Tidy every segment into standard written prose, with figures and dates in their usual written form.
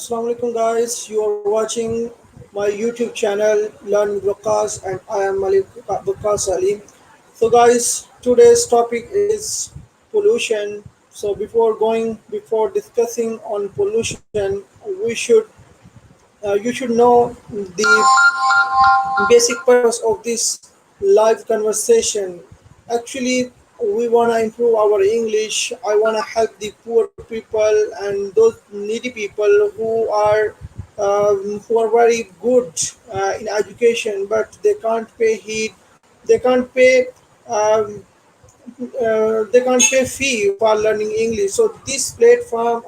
Assalamu alaikum guys. You are watching my YouTube channel Learn with Waqas and I am Malik Waqas Ali. So guys, today's topic is pollution. So before discussing on pollution, we should you should know the basic purpose of this live conversation. Actually, we want to improve our English. I want to help the poor people and those needy people who are very good in education, but they can't pay heed. They can't pay. They can't pay fee for learning English. So this platform,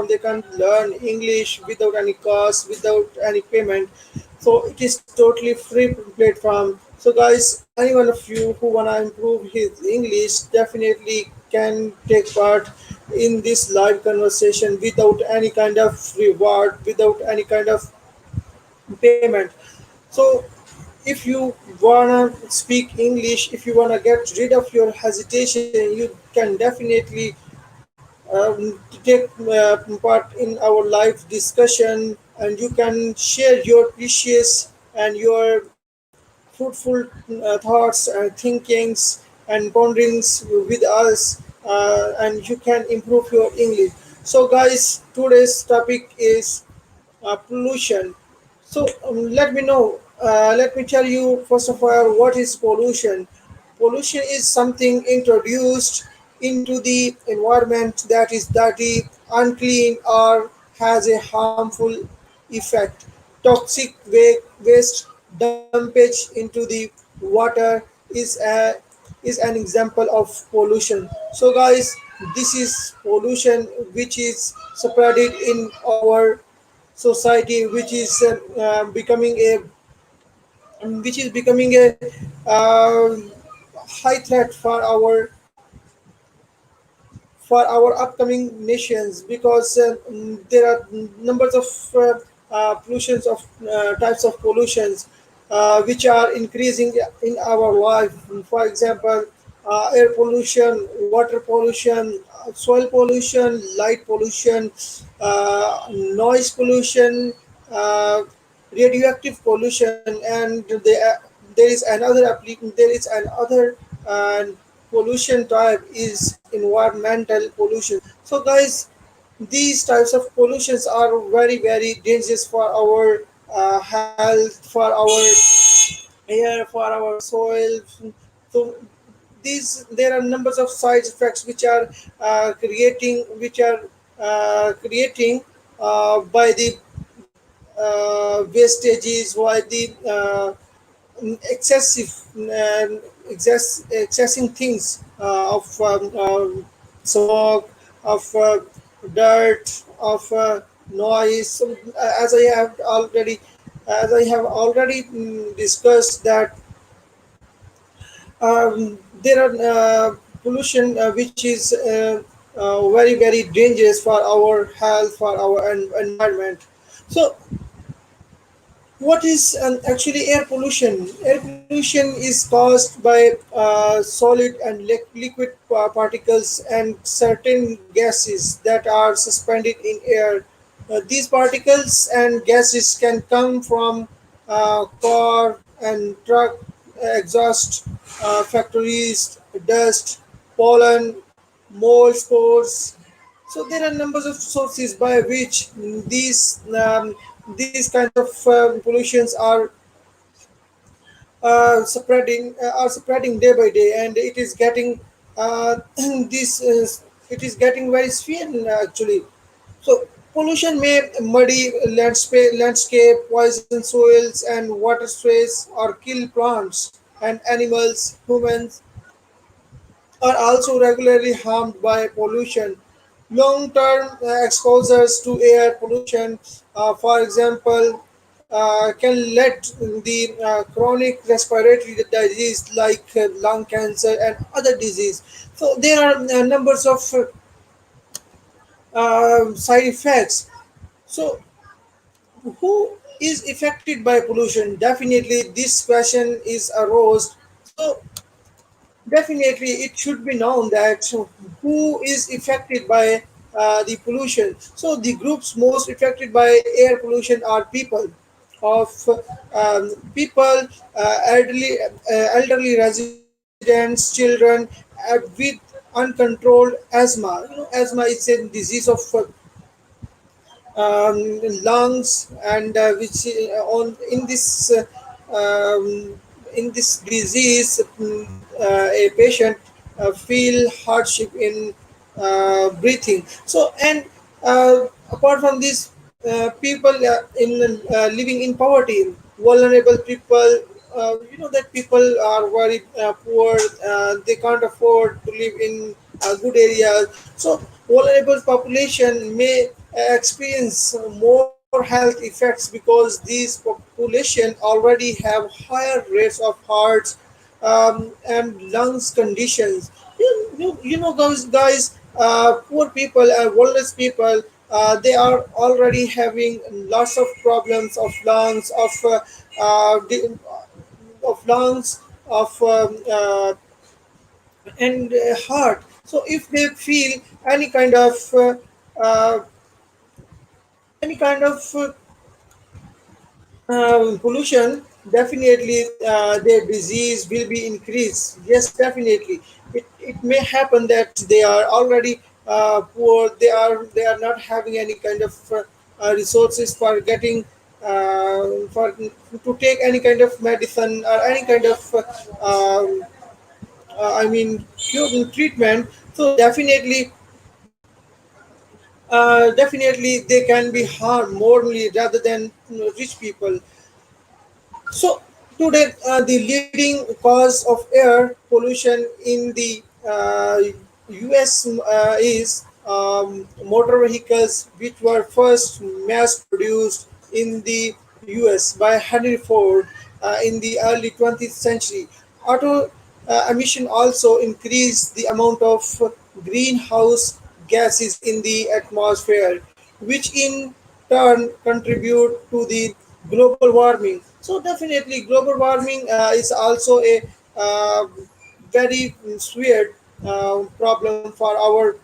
they can learn English without any cost, without any payment. So it is totally free platform. So guys, any one of you who wanna improve his English definitely can take part in this live conversation without any kind of reward, without any kind of payment. So if you wanna speak English, if you wanna get rid of your hesitation, you can definitely take part in our live discussion, and you can share your precious and your fruitful thoughts and thinkings and ponderings with us, and you can improve your English. So guys, today's topic is pollution. So let me know. Let me tell you first of all what is pollution. Pollution is something introduced into the environment that is dirty, unclean, or has a harmful effect. Toxic waste dumpage into the water is an example of pollution. So guys, this is pollution which is spreaded in our society, which is becoming a uh, high threat for our upcoming nations, because there are numbers of pollutions of types of pollutions which are increasing in our life. For example, air pollution, water pollution, soil pollution, light pollution, noise pollution, uh, radioactive pollution, and there is another uh, pollution type is environmental pollution. So guys, these types of pollutions are very dangerous for our health, for our air, for our soil. So there are numbers of side effects which are creating by the wastages, by the excessive excessing things of smoke, of dirt, of noise. So, as I have already discussed that there are pollution which is very dangerous for our health, for our environment. So what is actually air pollution? Air pollution is caused by solid and liquid particles and certain gases that are suspended in air. These particles and gases can come from car and truck exhaust, factories, dust, pollen, mold spores. So there are numbers of sources by which these kinds of pollutions are spreading day by day, and it is getting this it is getting very severe actually. So pollution may muddy landscape, poison soils and water sprays, or kill plants and animals. Humans are also regularly harmed by pollution. Long term exposures to air pollution, for example, can lead the chronic respiratory disease like lung cancer and other disease. So there are numbers of side effects. So who is affected by pollution? Definitely, this question is arose. So definitely, it should be known that who is affected by the pollution. So the groups most affected by air pollution are people of people, elderly residents, children with uncontrolled asthma. Asthma is a disease of lungs, and which on um, in this disease, a patient feel hardship in breathing. So, and apart from this, people in living in poverty, vulnerable people. That people are very poor. They can't afford to live in good areas. So vulnerable population may experience more health effects because these population already have higher rates of hearts and lungs conditions. Guys, poor people and vulnerable people, they are already having lots of problems of lungs, uh, di- of lungs, of and heart. So if they feel any kind of uh, any kind of pollution, definitely their disease will be increased. Yes, definitely. It may happen that they are already poor. They are not having any kind of resources for getting for to take any kind of medicine or any kind of I mean treatment. So definitely they can be harmed morally rather than rich people. So today, the leading cause of air pollution in the U.S. Is motor vehicles, which were first mass produced in the U.S. by Henry Ford in the early 20th century. Auto emission also increased the amount of greenhouse gases in the atmosphere, which in turn contribute to the global warming. So definitely, global warming is also a uh, very weird problem for our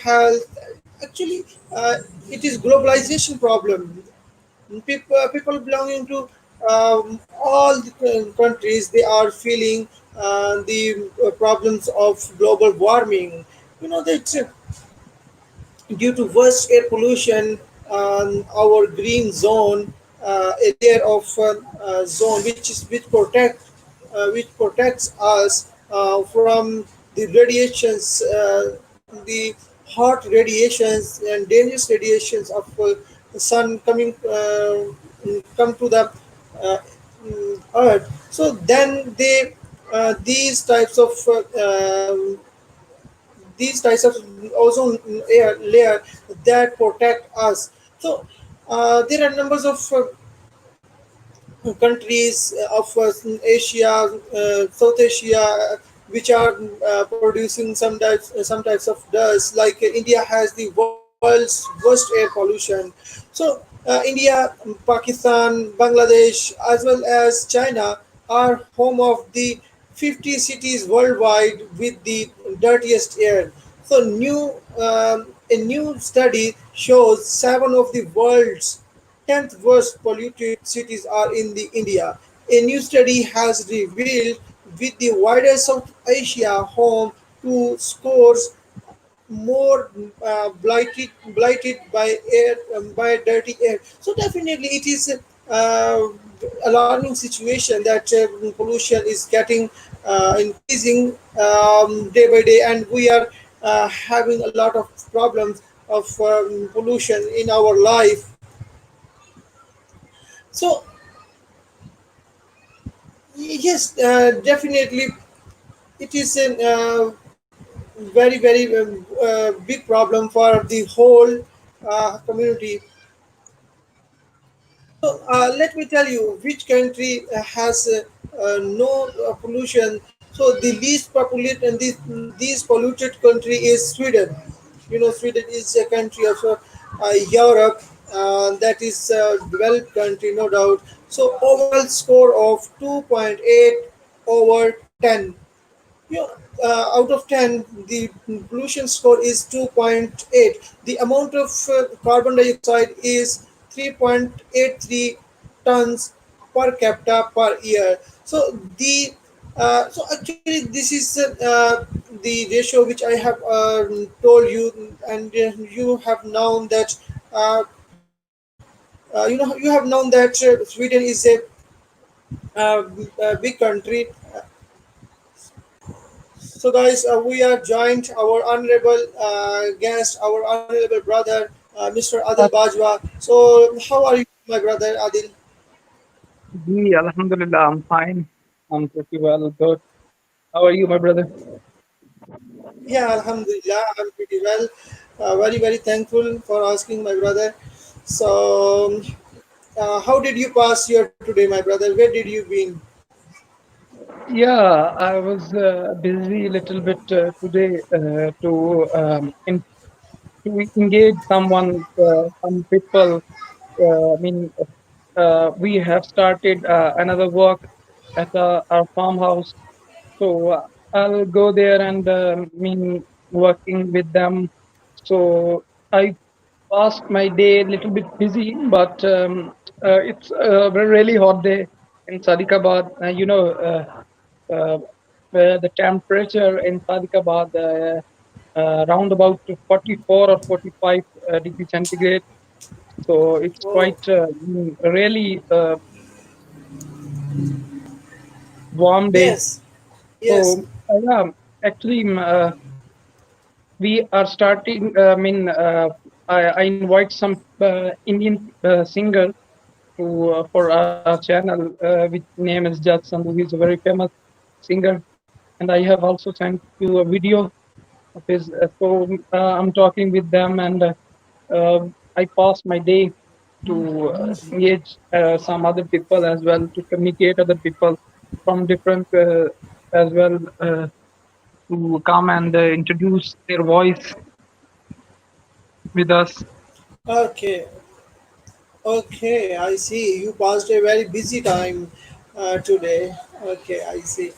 health. Actually, it is globalization problem. People belonging to all the countries, they are feeling the problems of global warming. That due to worst air pollution, our green zone, a layer of zone which protects us from the radiations, the hot radiations and dangerous radiations of the sun coming come to the uh, earth. So then these types of ozone layer that protect us. So there are numbers of countries of Asia, South Asia, which are producing some types of dust. Like India has the world's worst air pollution. So India, Pakistan, Bangladesh, as well as China are home of the 50 cities worldwide with the dirtiest air. So a new study shows seven of the world's 10th worst polluted cities are in the India. A new study has revealed with the wider South Asia home to scores more blighted by air by dirty air. So definitely it is uh, alarming situation that pollution is getting increasing day by day, and we are having a lot of problems of pollution in our life. So yes, definitely it is a very big problem for the whole community. So let me tell you which country has no pollution. So the least populated and this polluted country is Sweden. Sweden is a country of Europe that is a developed country, no doubt. So overall score of 2.8 over 10. out of 10, the pollution score is 2.8. The amount of carbon dioxide is 3.83 tons per capita per year. So actually this is the ratio which I have told you, and you have known that uh, you have known that Sweden is a big country. So, guys, we are joined our honorable guest, our honorable brother, Mr. Adil Bajwa. So, how are you, my brother Adil? Ji, Alhamdulillah, I'm fine. I'm pretty well, good. How are you, my brother? Yeah, Alhamdulillah, I'm pretty well. Very thankful for asking, my brother. So, how did you pass your today, my brother? Where did you been? Yeah, I was busy a little bit today to engage some people. We have started another work at our farmhouse. So I'll go there and working with them. So I passed my day a little bit busy, but it's a really hot day in Sadikabad. Where the temperature in Sadikabad around about 44 or 45 degree centigrade. So it's Oh, quite really warm day. yes, yes. So yeah, actually, we are starting. I invite some Indian singer to for our channel, which name is Judson, who is a very famous singer, and I have also sent you a video of his. I'm talking with them, and I pass my day to engage some other people as well, to communicate other people from different as well, to come and introduce their voice with us. Okay, okay, I see. You passed a very busy time today. Okay, I see.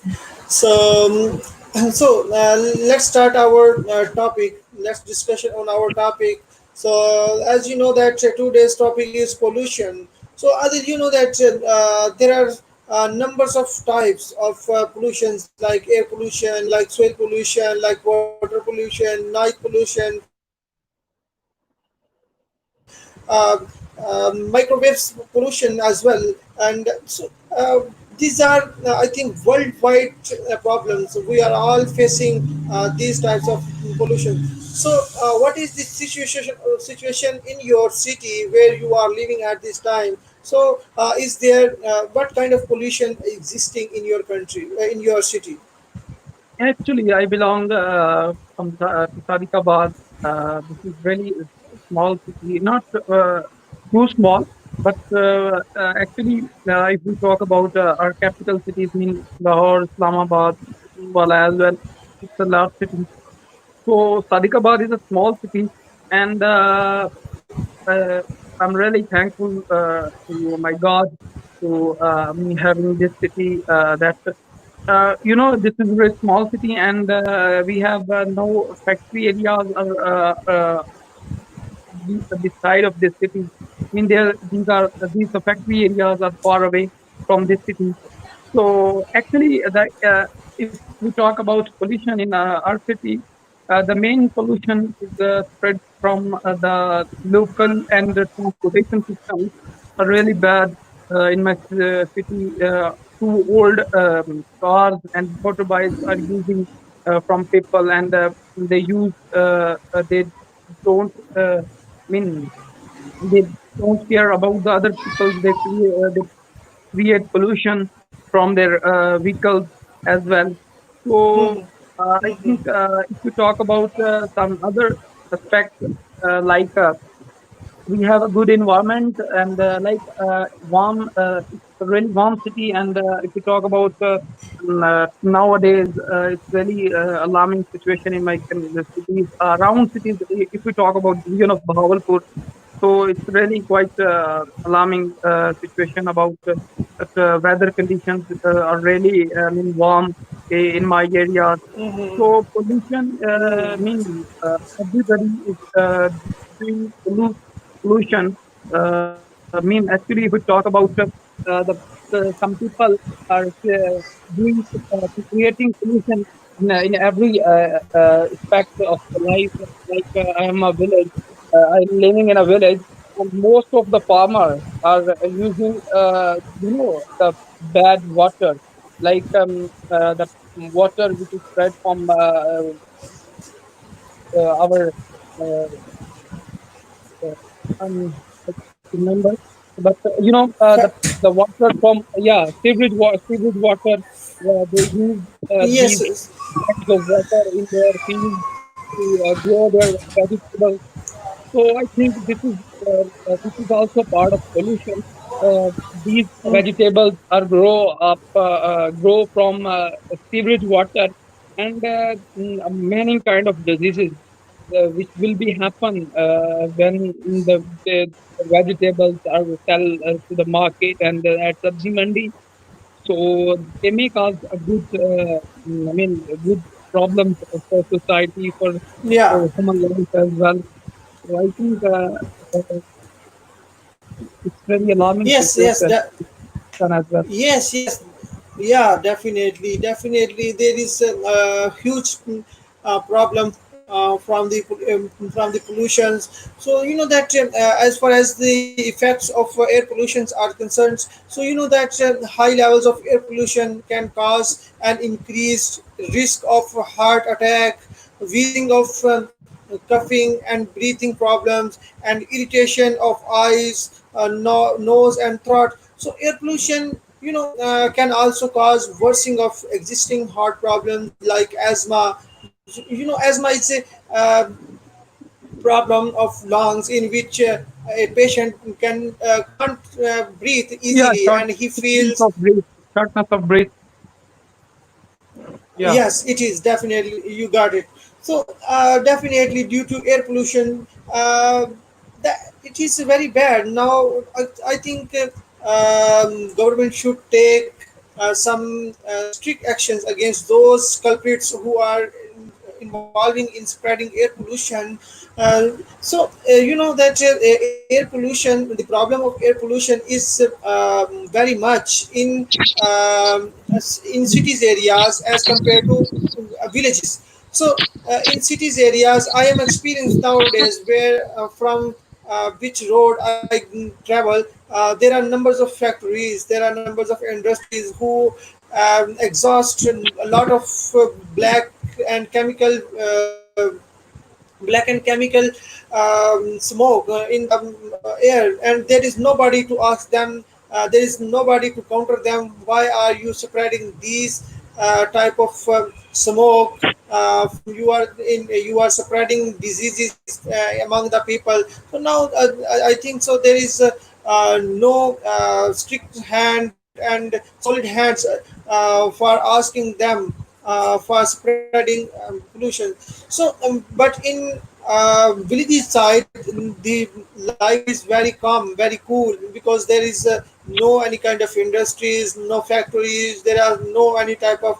So, let's start our topic. Let's discussion on our topic. So, as you know that today's topic is pollution. So, Adil, you know that there are numbers of types of pollutions, like air pollution, like soil pollution, like water pollution, noise pollution, microwaves pollution as well. And these are, I think, worldwide problems. We are all facing these types of pollution. So, what is the situation in your city where you are living at this time? So, is there what kind of pollution existing in your country, in your city? Actually, I belong to Sadikabad. This is really a small city, not too small, but if we talk about our capital cities, mean Lahore, Islamabad, Wala as well, it's a large city. So Sadikabad is a small city, and uh, I'm really thankful to my God to me having this city that this is a very small city, and we have no factory areas beside of this city. I mean, these factory areas are far away from this city. So actually, if we talk about pollution in our city, the main pollution is spread from the local and the transportation systems are really bad in my city. Too old cars and motorbikes are using from people, and they don't mean they don't care about the other people. They create pollution from their vehicles as well. So I think if we talk about some other aspects, like we have a good environment, and it's a really warm city. And if we talk about nowadays, it's really alarming situation in the cities, around cities. If we talk about the region of Bahawalpur, so it's really quite alarming situation about that weather conditions are really warm. in my area. So pollution, Mm. mean everybody is doing pollution. Mean actually, if we talk about some people are doing creating pollution in every aspect of the life. Like I am a village, I'm living in a village, and most of the farmers are using the bad water, like the water which is spread from our uh, uh, I can't remember, but the water from sewage water. They use these Yes, bags of water in their fields to grow their vegetables. So I think this is also part of pollution. These vegetables are grow from sewage water, and many kind of diseases which will be happen when the vegetables are sell to the market and at sabzi mandi. So they may cause a good, good problems for society for yeah. human life as well. So I think it's very alarming Yes, yes, situation as well. yes, yes, yeah, definitely, definitely. There is a huge problem from the pollutions. So you know that as far as the effects of air pollutions are concerned, so you know that high levels of air pollution can cause an increased risk of heart attack, wheezing of coughing and breathing problems, and irritation of eyes, nose and throat. So air pollution, can also cause worsening of existing heart problems like asthma. You know, asthma is a problem of lungs in which a patient can't breathe Yeah, easily, and he shortness feels. of breath, shortness of breath. Yeah, Yes, it is definitely, you got it. So definitely due to air pollution, that it is very bad. Now I think government should take some strict actions against those culprits who are involving in spreading air pollution. So you know that air pollution, the problem of air pollution is very much in cities areas as compared to villages. So in cities areas, I am experienced nowadays where from which road I travel, there are numbers of factories, there are numbers of industries who exhaust a lot of black and chemical smoke in the air, and there is nobody to ask them, there is nobody to counter them, why are you spreading these type of smoke, you are spreading diseases among the people. So now I think so there is no strict hand and solid hands for asking them for spreading pollution. So but in villages side, the life is very calm, very cool, because there is no any kind of industries, no factories, there are no any type of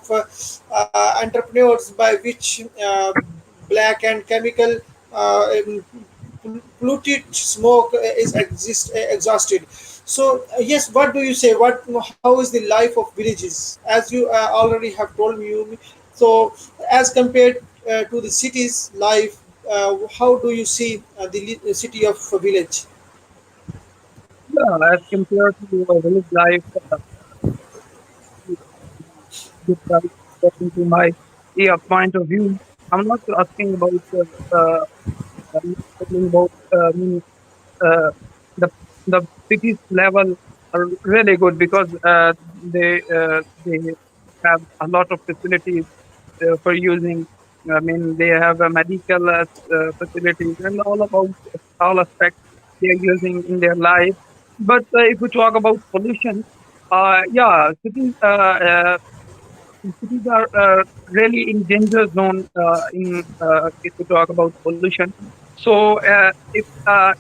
entrepreneurs by which black and chemical polluted smoke is exhausted. So yes, what do you say, what how is the life of villages, as you already have told me? So as compared to the city's life, how do you see the city of village? yeah. As compared to village life, this life, according to my point of view, I'm not asking about. I'm not talking about. Uh, the the cities level are really good because they have a lot of facilities for using. I mean, they have a medical facilities and all about all aspects they are using in their life. But if we talk about pollution, yeah, cities are really in danger zone in if we talk about pollution. So if I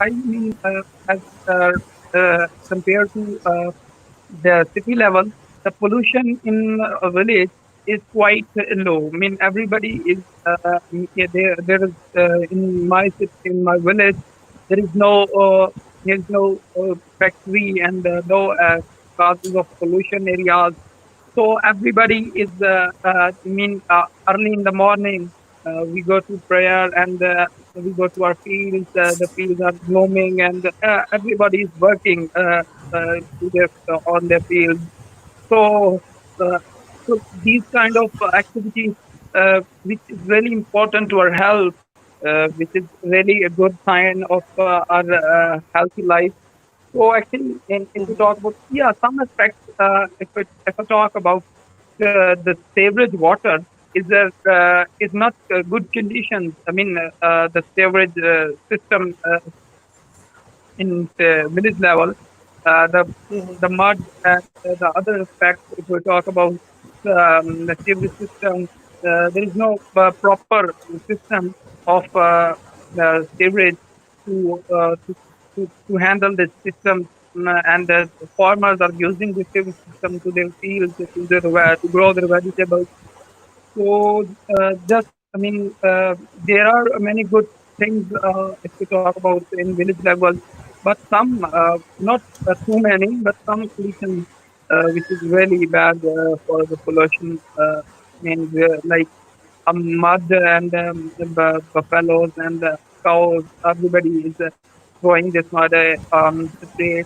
I mean as compared to the city level, the pollution in a village is quite low. I mean, everybody is yeah, there is in my village there is no factory and no causes of pollution areas. So everybody is, early in the morning, we go to prayer and we go to our fields. The fields are blooming and everybody is working on their fields. So, uh, so these kind of activities, which is really important to our health, which is really a good sign of our healthy life. So actually, if we talk about some aspects, if I talk about the sewerage water is not good conditions. I mean, the sewerage system in the village level, the mud and the other aspects. If we talk about the sewage system, there is no proper system of sewerage to, uh, to to handle this system. And farmers are using the sewage system to their fields to grow their vegetables. So, just, I mean, there are many good things if we talk about in village level, but some, not too many, but some pollution which is really bad for the pollution. Like mud and buffaloes and cows, everybody is throwing this mud on the street.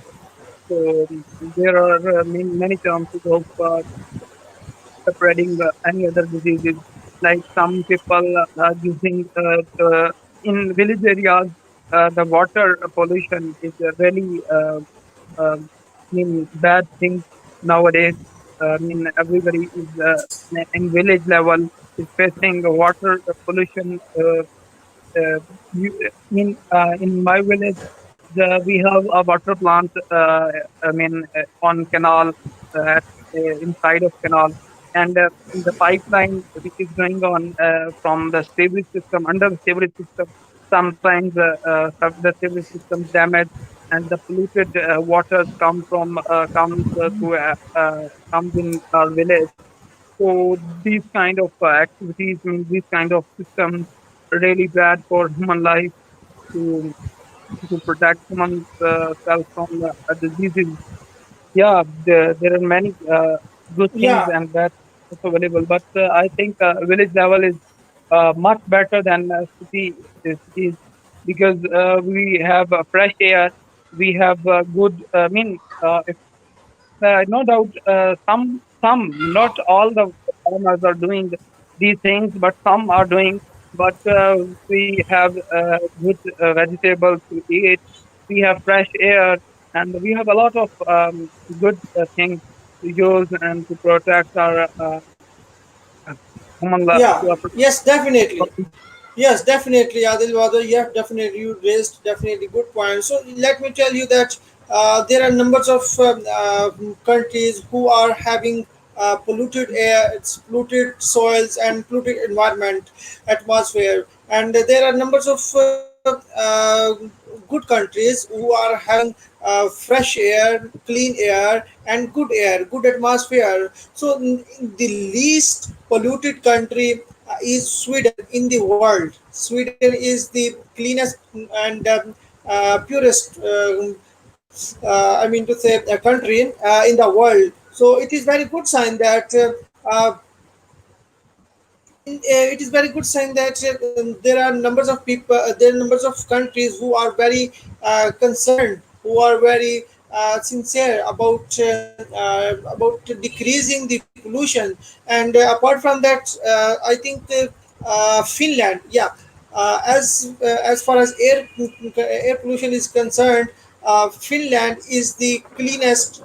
So there are many chances of spreading any other diseases. Like some people are using in village areas, the water pollution is a really bad thing nowadays. I mean, everybody is in village level is facing water pollution. In my village, we have a water plant. On canal, inside of canal, and the pipeline which is going on from the sewage system under the sewage system. Sometimes the sewage system damaged, and the polluted waters comes in our village. So these kind of activities, these kind of systems, are really bad for human life to protect human self from diseases. Yeah, there are many good things Yeah, and bad things available, but I think village level is much better than cities because we have fresh air, we have good. No doubt, not all the farmers are doing these things, but some are doing. But we have good vegetables to eat. We have fresh air, and we have a lot of good things to use and to protect our human yeah, to yes, definitely. our Yes, definitely, Adil Badr. Yeah, definitely, you raised definitely good points. So let me tell you that there are numbers of countries who are having polluted air, it's polluted soils and polluted environment, atmosphere, and there are numbers of good countries who are having fresh air, clean air, and good air, good atmosphere. So the least polluted country is Sweden in the world. Sweden is the cleanest and purest, I mean to say, a country in the world. So it is very good sign that it is very good sign that there are numbers of people, there are numbers of countries who are very concerned, who are very sincere about decreasing the pollution. And apart from that, I think Finland, yeah, as far as air pollution is concerned, Finland is the cleanest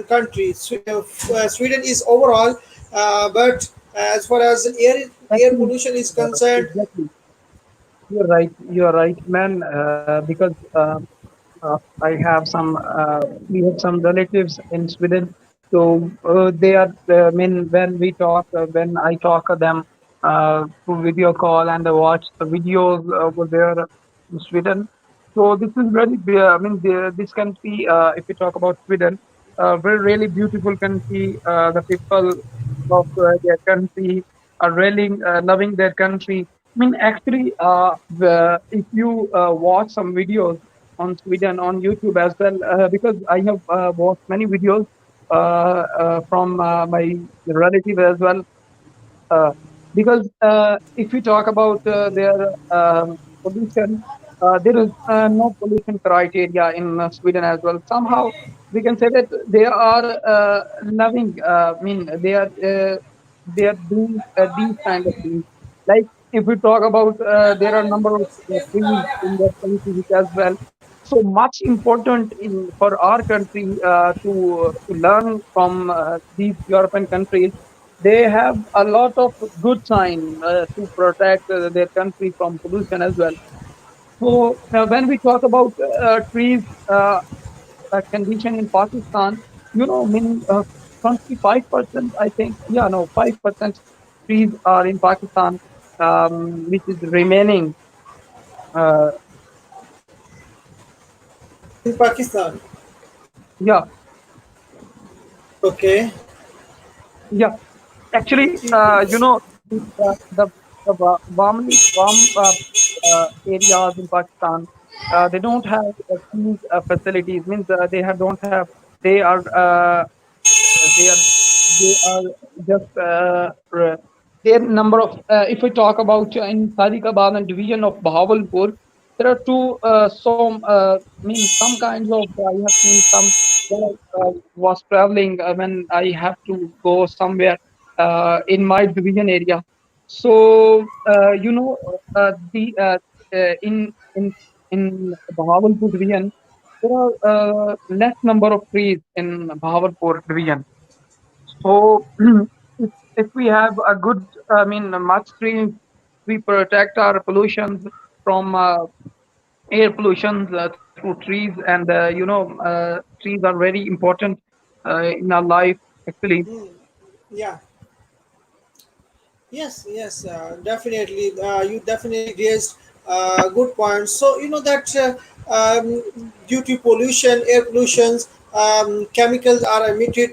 country. Sweden is overall, but as far as air actually, pollution is concerned, exactly. You're right. You're right, man. Because I have we have some relatives in Sweden. So they are. When we talk, when I talk to them through video call and watch the videos over there in Sweden. So this is very. This can be if we talk about Sweden. very really beautiful country. The people of their country are really loving their country. I mean, actually, if you watch some videos on Sweden on YouTube as well, because I have watched many videos from my relative as well, uh, because if we talk about their pollution, there is no pollution criteria in Sweden as well. Somehow we can say that they are loving. I mean, they are doing these kind of things. Like if we talk about, there are number of trees in their countries as well. So much important in for our country to learn from these European countries. They have a lot of good sign to protect their country from pollution as well. So when we talk about trees condition in Pakistan, I mean, 25%, I think, yeah, no, 5% trees are in Pakistan, which is remaining. Uh, in Pakistan. yeah, Okay. yeah. Actually, the warm areas in Pakistan, they don't have these facilities. Means don't have. They are they are they are just their number of. If we talk about in Sadiqabad and division of Bahawalpur, there are two mean some kinds of. I have seen some when I was traveling when I have to go somewhere in my division area. So the in Bahawalpur division, there are less number of trees in Bahawalpur division. So if we have a good, I mean, much trees, we protect our pollution from air pollution through trees, and trees are very important in our life actually. Hmm. Yeah. Yes, yes, definitely. You definitely raised good points. So you know that due to pollution, air pollutions, chemicals are emitted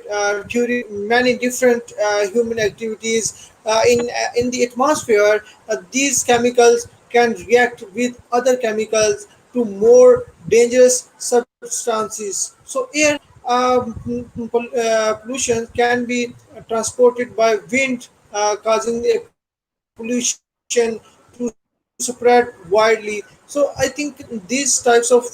during many different human activities in the atmosphere. These chemicals can react with other chemicals to more dangerous substances. So air pollution can be transported by wind, causing a pollution to spread widely. So I think these types of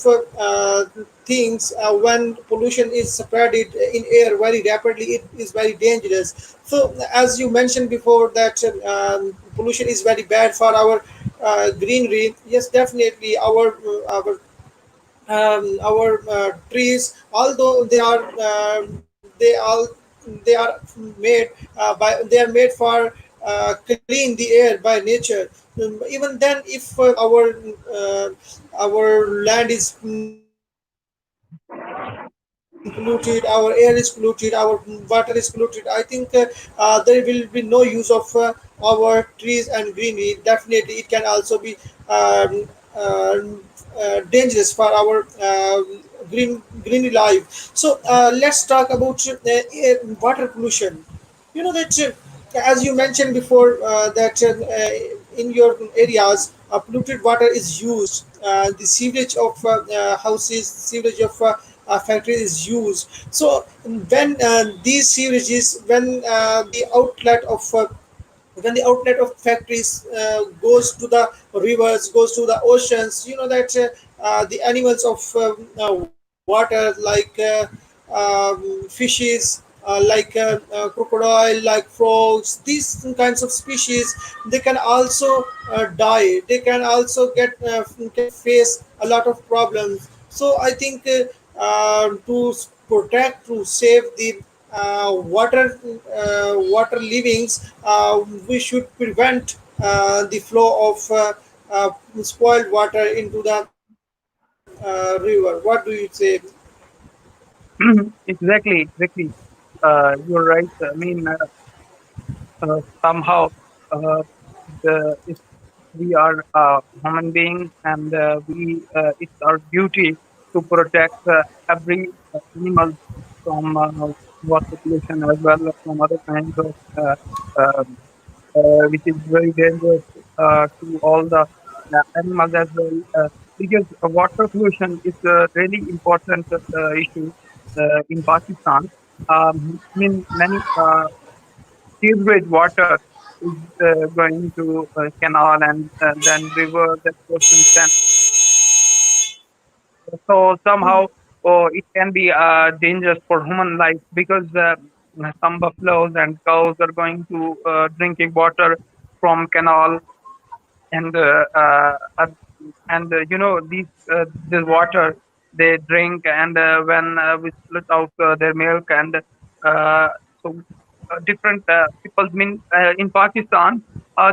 things, when pollution is spread in air very rapidly, it is very dangerous. So as you mentioned before that pollution is very bad for our greenery. Yes, definitely our trees, although they are made they are made for clean the air by nature. Even then, if our land is polluted, our air is polluted, our water is polluted, I think there will be no use of our trees and greenery. Definitely, it can also be dangerous for our greeny life. So let's talk about water pollution. You know that as you mentioned before that in your areas polluted water is used. The sewage of houses, sewage of factories is used. So when these sewages, when the outlet of factories goes to the rivers, goes to the oceans, you know that the animals of water like fishes, like crocodile, like frogs, these kinds of species, they can also die. They can also can face a lot of problems. So I think to protect, to save the water livings, we should prevent the flow of spoiled water into the river. What do you say? Exactly, exactly. You're right. I mean, somehow, uh, if we are human beings, and it's our duty to protect every animal. from water pollution as well as from other kinds of um, which is very dangerous to all the animals as well. Because water pollution is a really important issue in Pakistan. I mean, many sewage water is going to canal and then river, that oceans, then so somehow it can be dangerous for human life because some buffaloes and cows are going to drinking water from canal and you know these this water they drink and when we split out their milk and uh, so different people mean in Pakistan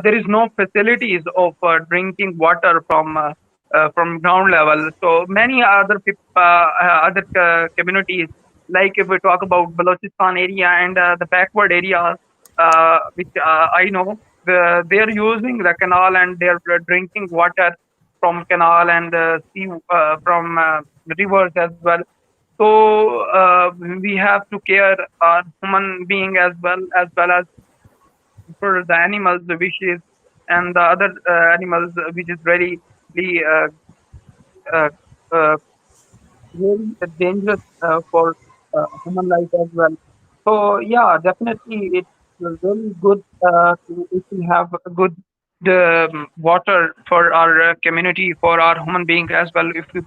there is no facilities of drinking water from ground level. So many other other communities, like if we talk about Balochistan area and the backward areas, which I know, they are using the canal and they are drinking water from canal and sea from rivers as well. So we have to care our human being as well as for the animals, the wishes, and the other animals, which is uh, uh, uh, really dangerous for human life as well. So yeah, definitely it's really good if we have a good water for our community, for our human being as well. If we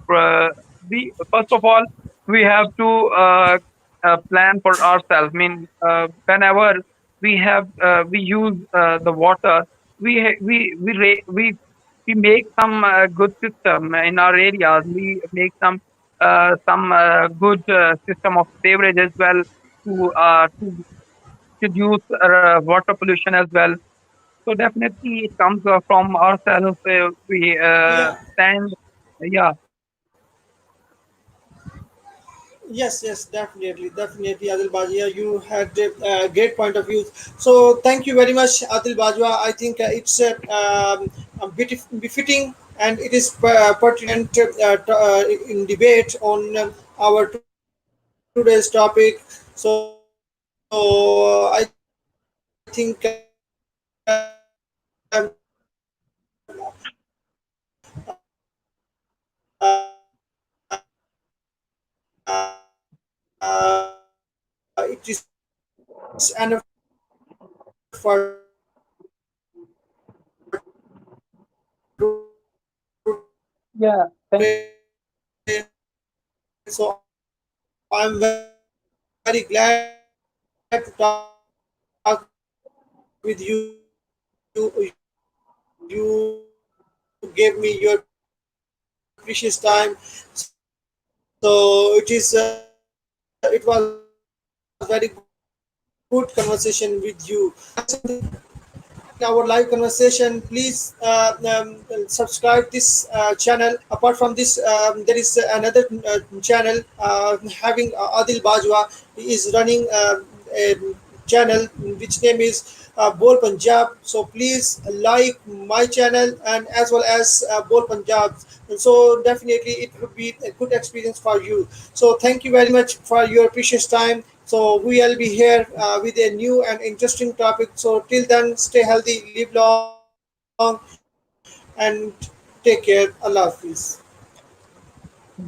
first of all we have to plan for ourselves. I mean, whenever we use the water, we make some good system in our areas. We make some good system of sewerage as well to reduce water pollution as well. So definitely it comes from ourselves. We stand, yeah, Yes, yes, definitely, definitely, Adil Bajwa. You had a great point of view. So, thank you very much, Adil Bajwa. I think it's a bit befitting and it is pertinent in debate on our today's topic. So, I think it is enough yeah. Thank today. So I'm very glad to talk with you. You gave me your precious time. So it was very good conversation with you. Our live conversation, please subscribe this channel. Apart from this, there is another channel having Adil Bajwa. He is running a channel which name is Bol Punjab. So please like my channel and as well as Bol Punjab. And so definitely it would be a good experience for you. So thank you very much for your precious time. So we will be here with a new and interesting topic. So till then, stay healthy, live long, and take care. Allah Hafiz.